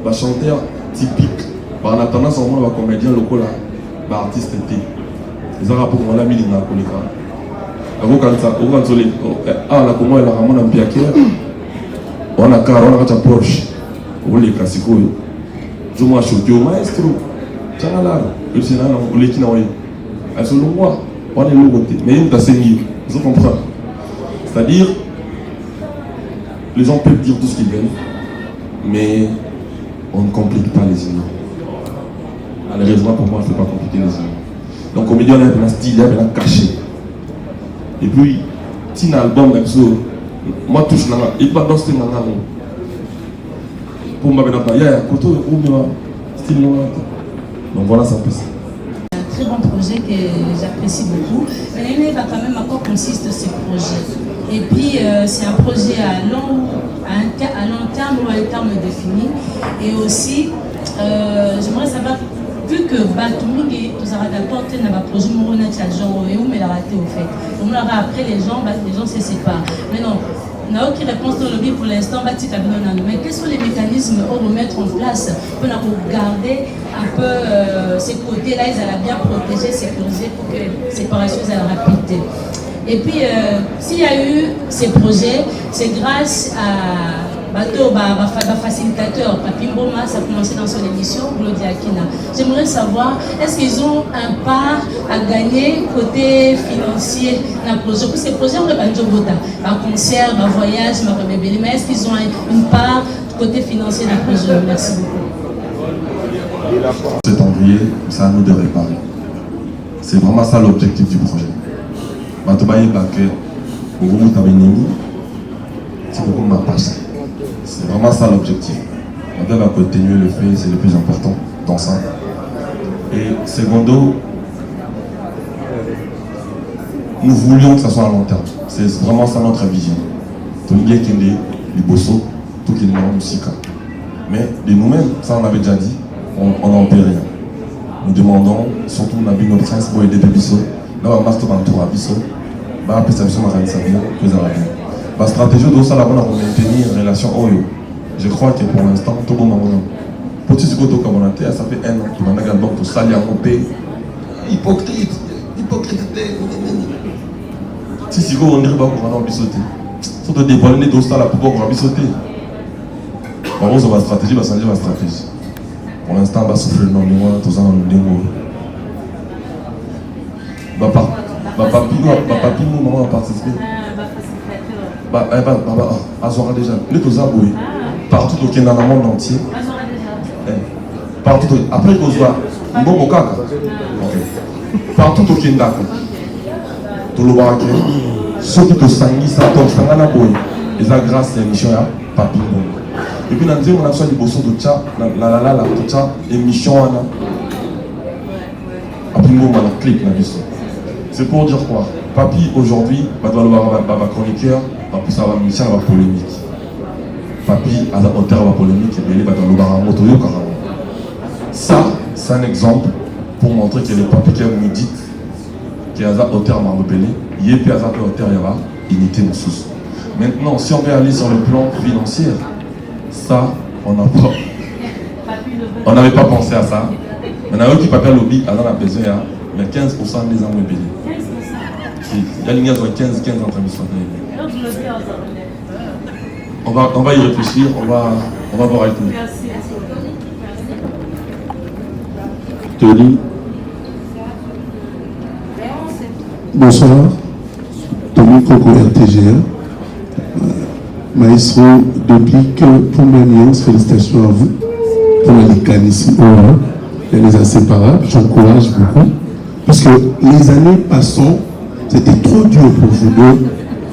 les chanteurs typiques, en attendant, c'est vraiment les comédiens locaux, les artistes. Ils ont rapport à la mine dans la colléga. On a comment elle a ramené un piaquet. On a car, on a un Porsche. On les classiques. Je m'en choqué au maestro. Tiens là, le Sénat, on les qui n'a pas. Selon moi, on est le côté. Mais il y a une vous comprenez. C'est-à-dire, les gens peuvent dire tout ce qu'ils veulent, mais on ne complique pas les unions. Malheureusement, pour moi, il ne faut pas compliquer les unions. Donc, comédien, il y a un style, il y a un cachet. Et puis, si un album, moi, touche, il n'y a pas de style. Pour moi, il y a un côté, style. Donc, voilà, ça peut ça. Très bon projet que j'apprécie beaucoup. Mais va quand même à quoi consiste ce projet. Et puis c'est un projet à long terme ou à terme défini. Et aussi, j'aimerais savoir, vu que Batoumi, tout ça d'accord, tu as un projet Morona Tchadjon, mais la raté au fait. Donc après, les gens se séparent. Mais non. On n'a aucune réponse dans le lobby pour l'instant, mais quels sont les mécanismes à remettre en place pour garder un peu ces côtés-là, ils allaient bien protéger, sécuriser pour que la séparation soit rapide. Et puis, s'il y a eu ces projets, c'est grâce à Bateau, facilitateur, Papi Mboma, ça a commencé dans son émission, Glodia Akina. J'aimerais savoir, est-ce qu'ils ont un part à gagner côté financier dans le projet? Pour ces projets, on a un concert, un voyage, mais est-ce qu'ils ont une part côté financier dans le projet? Merci beaucoup. Cet envié, c'est à nous de réparer. C'est vraiment ça l'objectif du projet. C'est beaucoup ma passion. C'est vraiment ça l'objectif. On doit continuer le fait, c'est le plus important dans ça. Et secondo, nous voulions que ça soit à long terme. C'est vraiment ça notre vision. Tout le monde qui est les bossos, tout qui est dans la musique. Mais de nous-mêmes, ça on avait déjà dit, on n'en paie rien. Nous demandons, surtout on a vu notre prince pour aider des bisous. Là on a master dans le tour à bisous. Bah perception à réaliser plus à la vie. La stratégie de ça, là, on a maintenir une relation Oyo. Je crois que pour l'instant, tout le monde a petit secours au Cameroun, ça fait 1 an qu'on a un album pour salir à monter. Hypocrite. Si c'est on dirait pas qu'on va sauter. Faut te dévoiler les dossiers là pour qu'on va sauter. Par contre, la stratégie va changer la stratégie. Pour l'instant, on va souffler le nom de moi, tout ça, on nous démoule. Papi, maman va participer. Azora déjà, les deux aboués, partout au Kenya, dans le monde entier. Partout au après qu'on soit, bon au caca. Partout au Kenya, tout le monde, ceux qui te sanguent, ça tombe, ça n'a pas boy. Et ça, grâce à l'émission, Papi. Et puis, on a besoin du bosson de tcha, la tcha, émission, après, on a un clip, c'est pour dire quoi? Papi, aujourd'hui, va chroniqueur, va ça va mission, va polémique. Papi, à la hauteur, va polémique, et il va dans le baramoto, ça, c'est un exemple pour montrer que les papi qui nous dit qu'il y a la hauteur, va repeler, il y a plus à la hauteur, il y aura unité de sous. Maintenant, si on veut aller sur le plan financier, ça, on n'a pas. On n'avait pas pensé à ça. Maintenant, eux qui papier lobby, alors on a besoin, mais 15% des gens repélés. Il y a l'union de 15 entre les on va y réfléchir, on va voir avec nous. Tony. Bonsoir. Tony Coco RTGA. Maestro, depuis que première nuance, félicitations à vous pour la licane ici au loin. Elle les inséparables, j'encourage beaucoup. Parce que les années passant, c'était trop dur pour vous deux,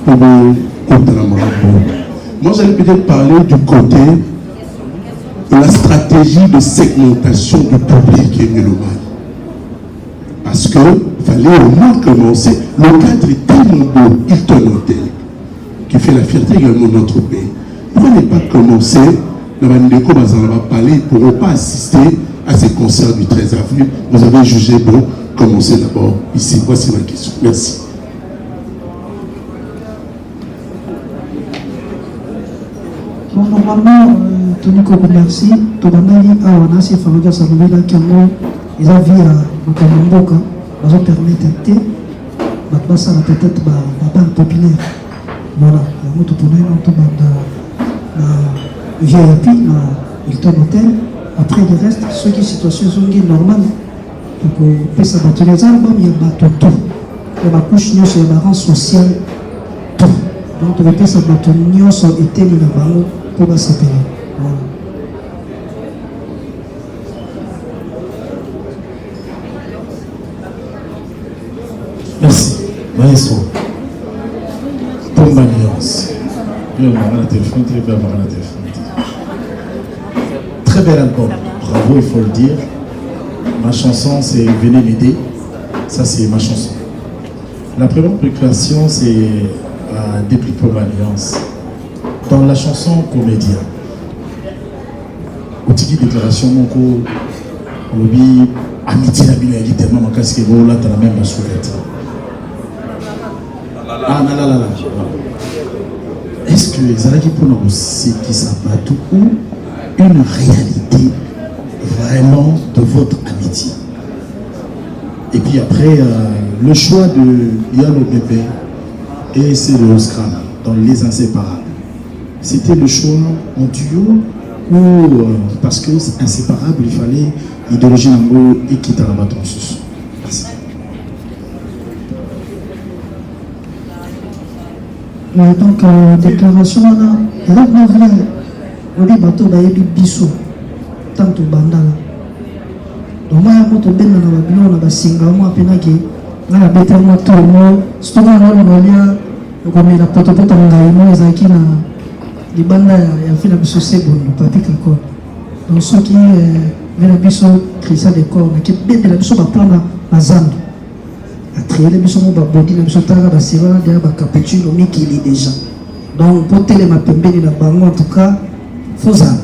pour vous contre la marabout. Moi, j'allais peut-être parler du côté de la stratégie de segmentation du public qui est mélomane. Parce qu'il fallait au moins commencer. Le cadre est tellement beau, Hilton Hotel, qui fait la fierté également de notre pays. Pourquoi ne pas commencer, dans Bandeko Bazalaba Palais, ils ne pourront pas assister à ces concerts du 13 avril. Vous avez jugé bon, commencez d'abord ici. Voici ma question. Merci. Bon, normalement, Tony Koko, merci. Tobandali, Awana, c'est Farouja Salovela, qui ils ont vu à Makamamboka, ils ont permis d'être, ça peut-être pas populaire. Voilà, il y a un autre problème, VIP, Hilton Hotel. Après le reste, ceux qui sont situation sont normales. Donc, on peut s'abattre les albums, il y a tout. Il y a ma couche, il y a ma rang social, tout. Donc, on peut s'abattre les sur été, il y a pour s'appeler. Voilà. Merci. Maestro. Pour ma nuance. Très bel album. Bravo, il faut le dire. Ma chanson, c'est Venez m'aider. Ça, c'est ma chanson. La première préoccupation, c'est Déplique pour ma nuance. Dans la chanson Comédien, au petit déclaration, mon co, lobby, amitié, la bille, tellement ma casque, là, t'as la même souvette. Ah, là. Est-ce que les Alaki pour nous, c'est qui s'abattent ou une réalité vraiment de votre amitié? Et puis après, le choix de Yalo Bébé et c'est le Scrum dans Les Inséparables. C'était le choix en duo ou parce que c'est inséparable, il fallait idéologie Nango et quitter la bâton sous. Merci. Donc, déclaration, on a on dit bateau bayebi biso tant au bandala. Donc moi ya moto benna na babilo na basinga mo apena ke na la beta mo to mo stoka na lo lia ko me la poto ngai mo ezaki na libanda ya fina biso sebondo papi kako. Donc ce qui vena biso krisa de corps na ke bende la biso ba plana bazando. A trier biso mo ba body na biso tara ba sera de ba cappuccino mi qui est déjà. Donc pour télé ma pembeni na bango en tout cas faut ça.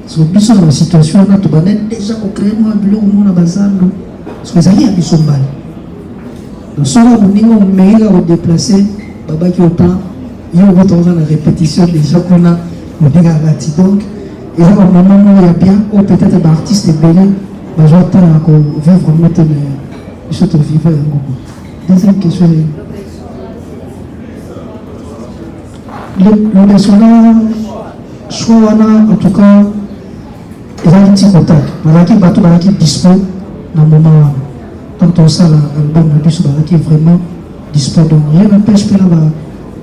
So biso na situation na to banen déjà ko créer moi bilo mo na bazando. So ça y a biso mbali. Donc so ba ningo meira au déplacer baba qui au plan yo va tomber la répétition déjà qu'on a au dégagati donc et là au moment où il y a bien ou peut-être des artistes belé bah j'attends qu'on vivre notre je te vivre un deuxième question le national choix en tout cas il a un petit contact malaki bateau malaki dispo dans le moment quand on sait l'album de Biso malaki vraiment dispo donc rien n'empêche que là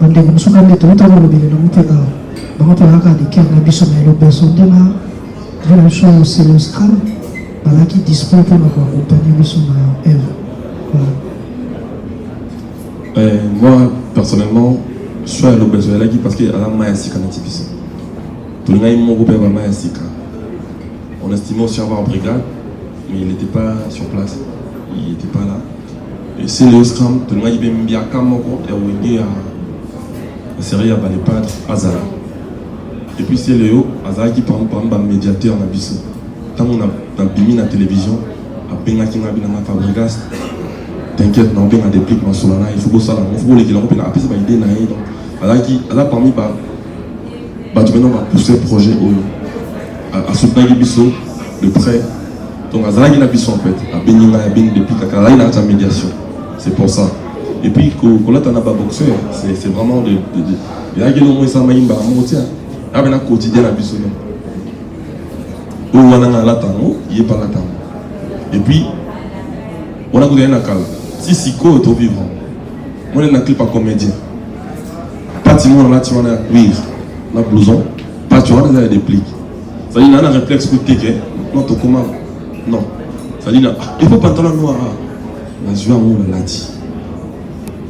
bande comme ça quand tout le temps le bien on peut regarder quel la Biso mais le besoin de là la chose c'est le scrum malaki dispo pour nous accompagner Biso Eve. Moi personnellement je suis à l'obéissance parce que à la main c'est quand même tout le monde est vraiment ainsi. On estimait aussi avoir en brigade, mais il n'était pas sur place. Il n'était pas là. Et c'est le Scrum, tout le monde est bien comme et on est à série à Balépadre, Azara. Et puis c'est Léo, Azara qui prend un médiateur en Abysso. Quand on a mis la télévision, à Benaki Nabina Fabrigas, t'inquiète, on a bien des pliques dans Solana, il faut que ça, il faut que les gens après c'est pas idée naïve. Azara parmi par tu maintenant va pousser le projet à soutenir les bisous de près. Donc à Zalagi Nabiso en fait, à Benina et Ben depuis Kakala, il a ta médiation. C'est pour ça. Et puis quand là tu n'as pas boxé, c'est vraiment de il y a quelqu'un qui ça m'a imba mon tiens. Ah ben à quotidien à Biso. Où on a là tango, il est pas là tango. Et puis on a gagné la cale. Si Siko est au vivant, moi on a clip à comédien. Pas Timon là tu vas rire. La blouson, pas tu vois, il y a des pliques. Ça dit, il y a un réflexe que tu es, non, tu comment? Non. Ça dit, il faut pantalon noir. Mais je vais à mon lati.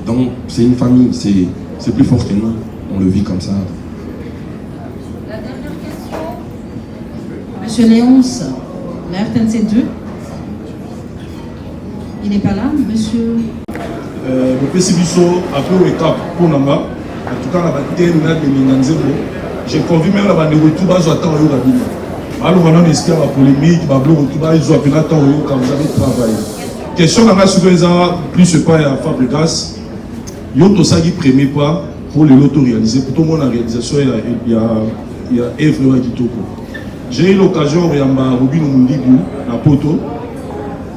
Donc c'est une famille, c'est plus fort que nous, on le vit comme ça. La dernière question. Monsieur Léonce, la RTNC 2. Il n'est pas là, monsieur. Le PCBISO a pris une étape pour Namba. En tout cas, la bataille de j'ai convié même la bande de retour à Zoatan au Rabina. Alors, on a une espèce de polémique, Bablo retour à Zoapena quand vous avez travaillé. Question dans la seconde, plus ce pas à Fabregas. Yoto Sagi premier pas pour le loto réaliser. Pour tout le monde, la réalisation, il y a Evre Kitoko. J'ai eu l'occasion de voir Robin Mundibu, la poto,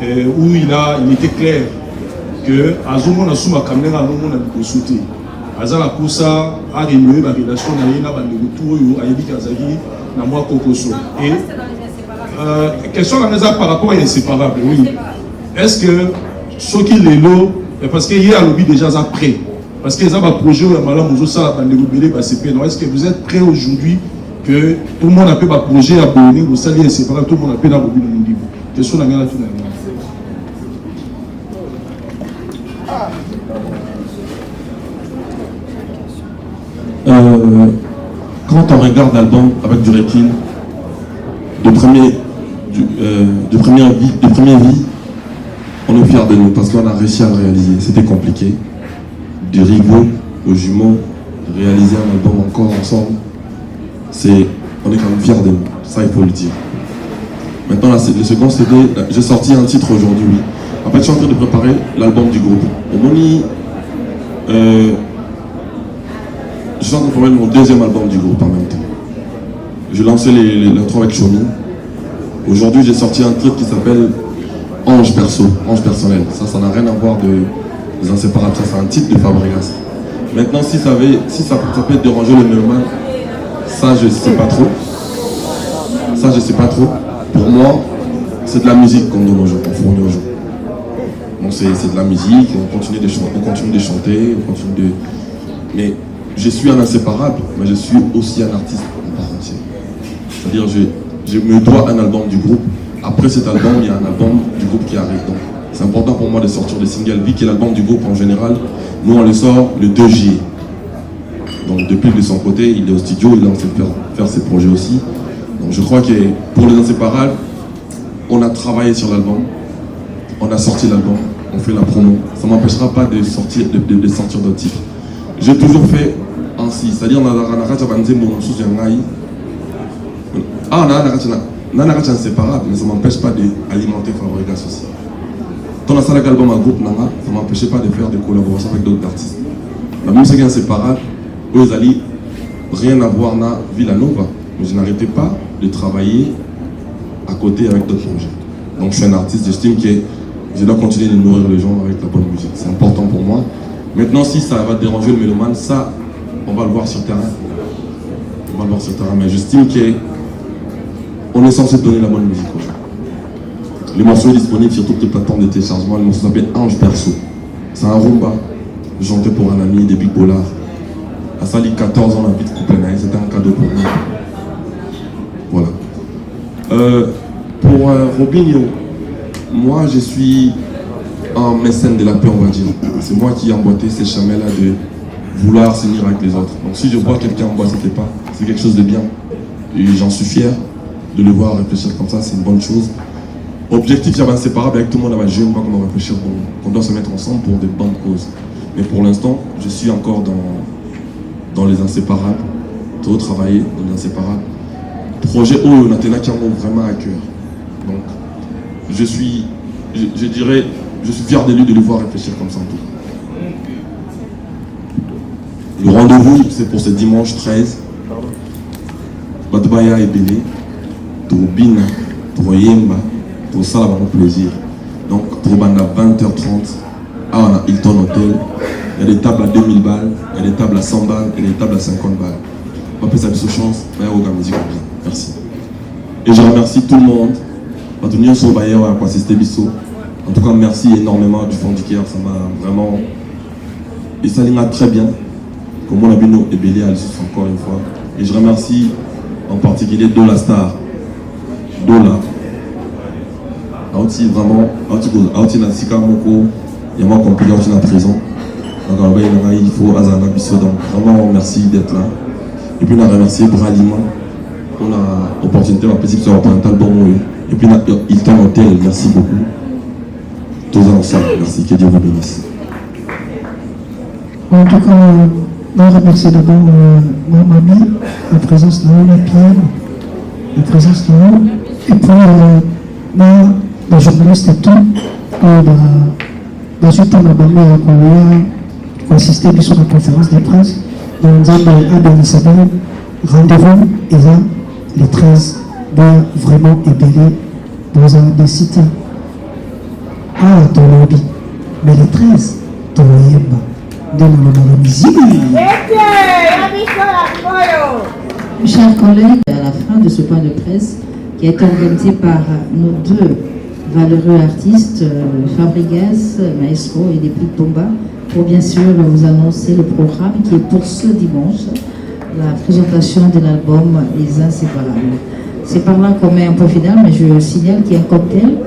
où il était clair que Azomon a souma caméra à l'homme a sauté. Azala Kousa a renoué la relation avec la bande de retour à Yedi Kazagi, na moi Kokoso. Et question par rapport à inséparable, oui. Est-ce que ceux qui les lots, parce qu'il y a lobby déjà prêt, parce qu'ils ont un projet où la bande de retour, est-ce que vous êtes prêts aujourd'hui que tout le monde a pu un projet à Boni, vous savez, inséparable, tout le monde a pu dans le lobby de Mundibu. Question dans la quand on regarde l'album avec du recul, de première vie, on est fiers de nous parce qu'on a réussi à le réaliser. C'était compliqué. Du Rigo aux jumeaux, réaliser un album encore ensemble, on est quand même fiers de nous. Ça, il faut le dire. Maintenant, le second CD, j'ai sorti un titre aujourd'hui. En fait, je suis en train de préparer l'album du groupe. Au Moni, je suis en train de préparer mon deuxième album du groupe en même temps. J'ai lancé l'intro avec Chomi. Aujourd'hui, j'ai sorti un truc qui s'appelle Ange Perso, Ange Personnel. Ça n'a rien à voir des inséparables. Ça, c'est un titre de Fabregas. Maintenant, si ça peut déranger le mélomane, ça, je ne sais pas trop. Ça, je ne sais pas trop. Pour moi, c'est de la musique qu'on donne aux gens, qu'on fournit aux gens. Donc c'est de la musique, on continue de chanter, on continue de... Mais je suis un inséparable, mais je suis aussi un artiste en part entière. C'est-à-dire, je me dois un album du groupe. Après cet album, il y a un album du groupe qui arrive. Donc c'est important pour moi de sortir des singles. Vu que l'album du groupe en général, nous on le sort le 2 juillet. Donc depuis de son côté, il est au studio, il est en train de faire ses projets aussi. Donc je crois que pour les inséparables, on a travaillé sur l'album, on a sorti l'album, on fait la promo. Ça ne m'empêchera pas de sortir d'autres titres. J'ai toujours fait ainsi, c'est-à-dire on a inséparable, mais ça ne m'empêche pas d'alimenter Fabregas aussi. Quand on a fait l'album à groupe, ça ne m'empêchait pas de faire des collaborations avec d'autres artistes. La musique est inséparable, eux allaient rien à voir dans Villanova, mais je n'arrêtais pas de travailler à côté avec d'autres projets. Donc je suis un artiste, j'estime que je dois continuer de nourrir les gens avec la bonne musique. C'est important pour moi. Maintenant, si ça va déranger le mélomane, ça, on va le voir sur le terrain. On va le voir sur le terrain, mais j'estime qu'on est censé donner la bonne musique aux gens. Le morceau est disponible sur toutes les plateformes de téléchargement. Le morceau s'appelle Ange Perso. C'est un rumba chanté pour un ami des Big Bollard. À Sali, 14 ans, la vie de couple, c'était un cadeau pour nous. Voilà. Pour Robinho, moi je suis un mécène de la paix, on va dire. C'est moi qui ai emboîté ces chemins-là de vouloir s'unir avec les autres. Donc si je vois quelqu'un emboîter tes pas, c'est quelque chose de bien. Et j'en suis fier de le voir réfléchir comme ça, c'est une bonne chose. Objectif, il y a inséparable avec tout le monde, je ne sais pas comment réfléchir, qu'on doit se mettre ensemble pour des bonnes causes. Mais pour l'instant, je suis encore dans les inséparables, trop travailler dans les inséparables. Projet O, Natena qui en ont vraiment à cœur. Donc, je suis fier de lui de le voir réfléchir comme ça en tout cas. Le rendez-vous, c'est pour ce dimanche 13. Batbaya et Bélé, Toubina, Troyemba, pour ça, là, plaisir. Donc, Troubana 20h30, à Hilton Hotel. Il y a des tables à 2000 balles, il y a des tables à 100 balles, il y a des tables à 50 balles. On va passer à chance, on va organiser comme bien. Merci. Et je remercie tout le monde. En tout cas, merci énormément du fond du cœur. Ça m'a vraiment. Et ça l'ira très bien. Comme on a vu nous et Bélé encore une fois. Et je remercie en particulier Dola Star. Dola. Aouti vraiment. Aouti Nasika Moko. Il y a moi compris Aouti dans la prison. il faut Azana Bisso. Donc vraiment merci d'être là. Et puis on a remercié Bralima pour l'opportunité de participer sur un album. Et puis il t'a noté, merci beaucoup. Tous ensemble, merci, que Dieu vous bénisse. En tout cas, je remercie d'abord ma mamie, la présence de la Pierre, la présence de nous, et puis les journalistes et tout, dans ce temps, on a assisté sur la conférence de presse, et on a rendez-vous, et là, les 13 vont vraiment ébéler dans un des sites. Ah, ton lobby, mais les 13, ton yemba. Chers collègues, à la fin de ce point de presse qui a été organisé par nos deux valeureux artistes, Fabregas, Maestro et Déplique Tomba, pour bien sûr vous annoncer le programme qui est pour ce dimanche, la présentation de l'album Les Inséparables. C'est par là qu'on met un point final, mais je signale qu'il y a un cocktail.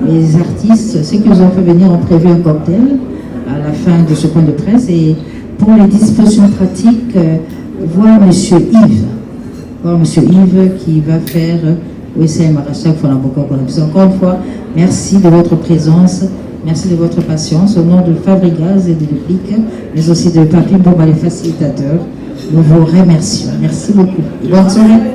Les artistes, ceux qui nous ont fait venir, ont prévu un cocktail à la fin de ce point de presse. Et pour les dispositions pratiques, voir M. Yves qui va faire OSM à chaque fois. Encore une fois, merci de votre présence, merci de votre patience. Au nom de Fabregas et de Déplique, mais aussi de Papi Bomba, les facilitateurs, nous vous remercions. Merci beaucoup. Bonne soirée.